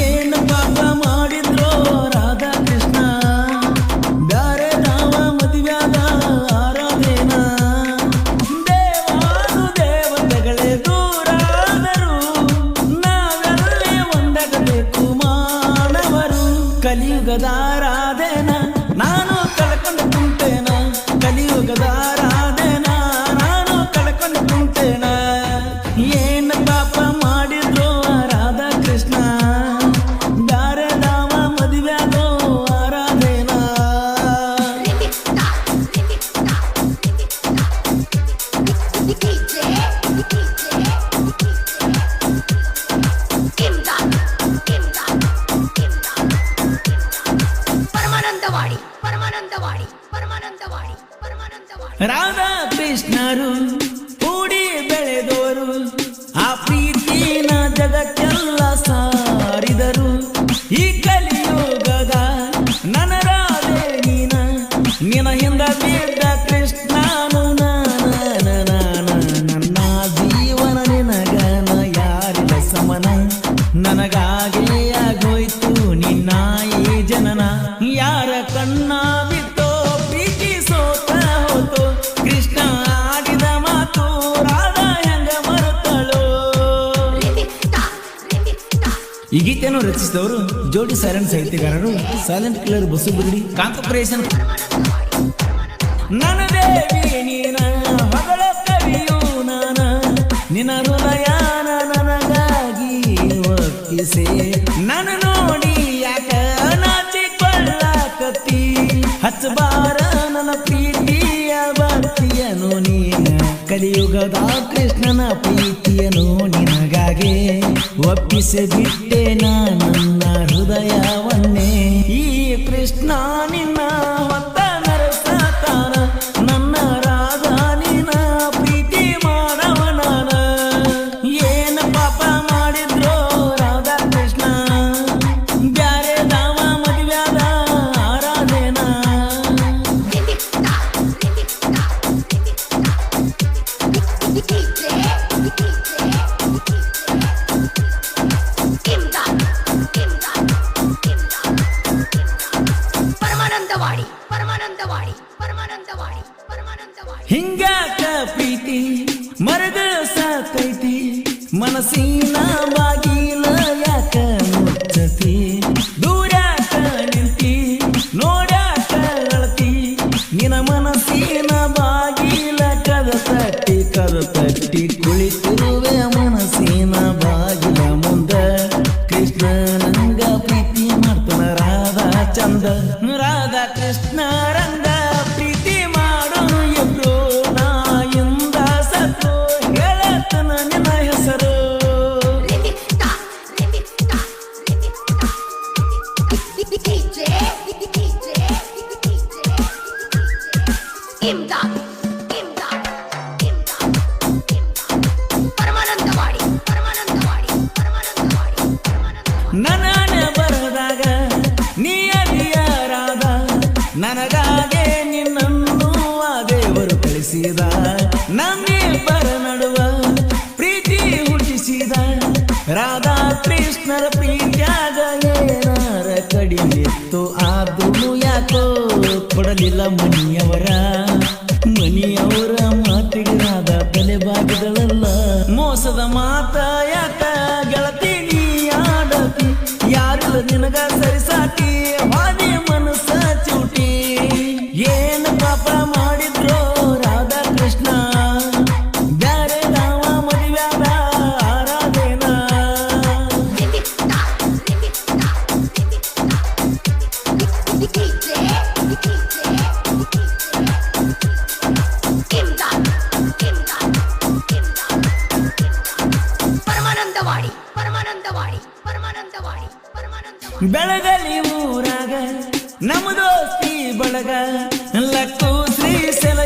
ಏನು ಪಾಪ ಮಾಡಿದ್ರೋ ರಾಧಾ ಕೃಷ್ಣ ಬ್ಯಾರೆ ನಾವ ಮದುವ್ಯಾದ ಆರಾಧೇನ ದೇವಾನು ದೇವತೆಗಳೇ ದೂರಾದರು ನಾವೆಲ್ಲೇ ಒಂದಾಗಬೇಕು ಮಾನವರು ಕಲಿಯುಗದ ಆರಾಧೇನ ನಾನು ಕಳ್ಕೊಂಡು ಕುಂತೇನ ಕಲಿಯುಗದ ಆರಾಧೇನ ನಾನು ಕಳ್ಕೊಂಡು ಕುಂತೇನ ಏನು ಪಾಪ ಮಾಡಿದ್ರು ರಾಧಾ ಕೃಷ್ಣ ಬ್ಯಾರೆ ನಾವ ಮದುವ್ಯಾದೋ ಆರಾಧೇನ ಪರಮಾನಂದವಾಡಿ ಪರಮಾನಂದವಾಡಿ ಪರಮಾನಂದವಾಡಿ ಪರಮಾನಂದವಾಡಿ ರಾಧಾ ಕೃಷ್ಣರು ಕೂಡಿ ಬೆಳೆದೋರು ಆ ಪ್ರೀತಿನ ಜಗಕ್ಕೆಲ್ಲ ಸಾರಿದರು ಈ ಕಲಿಯುಗದ ನನ್ನ ರಾಧೆ ನೀನ ನಿನ ಹಿಂದ ಬಿದ್ದ ಕೃಷ್ಣನು ನನ್ನ ಜೀವನ ನಿನಗನ ಯಾರಿಲ್ಲ ಸಮನ ನನಗಾಗೇ ಆಗೋಯ್ತು ನಿನ್ನ ಈ ಜನನ ಯಾರ ಕಣ್ಣ ಬಿತ್ತೋ ಪ್ರೀತಿ ಸೋತ ಹೋತೋ ಕೃಷ್ಣ ಆಡಿದ ಮಾತು ರಾಧಾ ಹೆಂಗ ಮರುತ್ತಳೋ. ಈ ಗೀತೆಯನ್ನು ರಚಿಸಿದವರು ಜೋಡಿ ಸೈಲೆಂಟ್ ಸಾಹಿತ್ಯಗಾರರು ಸೈಲೆಂಟ್ ಕಿಲ್ಲರ್ ಬಸು ಬಿಗಡಿ ಕಾಂತಪುರೇಶನ್. ನನ್ನ ದೇವಿ ನೀನ ಮಗಳ ಕವಿಯು ನಾನ ನಿನ್ನ ಹೃದಯನ ನನಗಾಗಿ ಒಪ್ಪಿಸೆ ನನ್ನ ನೋಡಿ ಯಾಕ ನಾಚಿಕೊಳ್ಳಕತ್ತಿ ಹಚ್ಚಬಾರ ನನ್ನ ಪ್ರೀತಿಯ ಭಕ್ತಿಯನು ನೀನ ಕಲಿಯುಗದ ಕೃಷ್ಣನ ಪ್ರೀತಿಯನು ನಿನಗಾಗೆ ಒಪ್ಪಿಸಿ ಬಿಟ್ಟೆ ನನ್ನ ಹೃದಯವನ್ನೇ ಈ ಕೃಷ್ಣ ನಿನ್ನ ಹೊತ್ತ ನರಸತಾನ ನನ್ನ ರಾಧಾ ನಿನ್ನ ಪ್ರೀತಿ ಮಾಡವನಾನ ಏನು ಪಾಪ ಮಾಡಿದ್ರೋ ರಾಧಾ ಕೃಷ್ಣ ಬ್ಯಾರೆ ನಾವ ಮದುವ್ಯಾದ ಆರಾಧೇನ ಪರಮಾನಂದವಾಡಿ ಪರಮಾನಂದವಾಡಿ ಪರಮಾನಂದವಾಡಿ ಪರಮಾನಂದವಾಡಿ ಹಿಂಗಾಕ ಪ್ರೀತಿ ಮರಗ ಸಾಕೈತಿ ಮನಸ್ಸಿನ ಬಾಗಿಲ ಯಾಕ ಮುಚ್ಚತಿ ದೂರಾಕ ನಿಂತಿ ನೋಡ್ಯಾಕ ಅಳತಿ ನಿನ ಮನಸ್ಸಿನ ಬಾಗಿಲ ಕದ ತಟ್ಟಿ ಕುಳಿತಿರುವೆ ಮನಸ್ಸಿನ ಬಾಗಿಲ ಮುಂದ ಕೃಷ್ಣ ನಂಗ ಪ್ರೀತಿ ಮಾಡ್ತಾನ ರಾಧಾ ಚಂದ ರಾಧಾ ಕೃಷ್ಣ ರಂಗ ಪ್ರೀತಿ ಮಾಡೋನು ಇಬ್ರು ನಾಯಿಂದ ಸತ್ತು ಹೇಳತನ ನಿನ್ನ ಹೆಸರು ಪರಮಾನಂದವಾಡಿ ಪರಮಾನಂದವಾಡಿ ಪರಮಾನಂದವಾಡಿ ನನ್ನ ಬರದಾಗ ನೀ ಅದಿಯಾರಾದ ನನಗಾಗೆ ನಿನ್ನನ್ನು ಆ ದೇವರು ಕಳಿಸಿದ ನಮ್ಮಿಬ್ಬರ ನಡುವ ಪ್ರೀತಿ ಹುಟ್ಟಿಸಿದ ರಾಧಾ ಕೃಷ್ಣರ ಪ್ರೀತಿಯಾಗ ಏನಾರ ಕಡಿಮಿತ್ತು ಆದ್ರೂ ಯಾಕೋ ಕೊಡಲಿಲ್ಲ ಮನಿಯವರ ಮಾತಿಗೆ ರಾಧಾ ತಲೆ ಬಾಗಿದಳಲ್ಲ ಮೋಸದ ಮಾತ ಯಾಕ ಗೆಳತಿ ನೀ ಆಡತಿ ಯಾರಿಲ್ಲ ನಿನಗ ಸರಿಸಾಟಿ ಹಾದಿ ಮನಸ್ಸ ಚೂಟಿ ಏನು ಪಾಪ ಮಾಡಿದ್ರೋ ರಾಧಾ ಕೃಷ್ಣ ಬ್ಯಾರೆ ನಾವ ಮದುವ್ಯಾದ ಆರಾಧೇನ ಪರಮಾನಂದವಾಡಿ ಪರಮಾನಂದವಾಡಿ ಪರಮಾನಂದವಾಡಿ ಪರಮಾನಂದವಾಡಿ ಬೆಳಗಲಿ ಊರಾಗ ನಮ್ಮ ದೋಸ್ತಿ ಬಳಗ ಲಕ್ಕು ಶ್ರೀ ಸೆಲ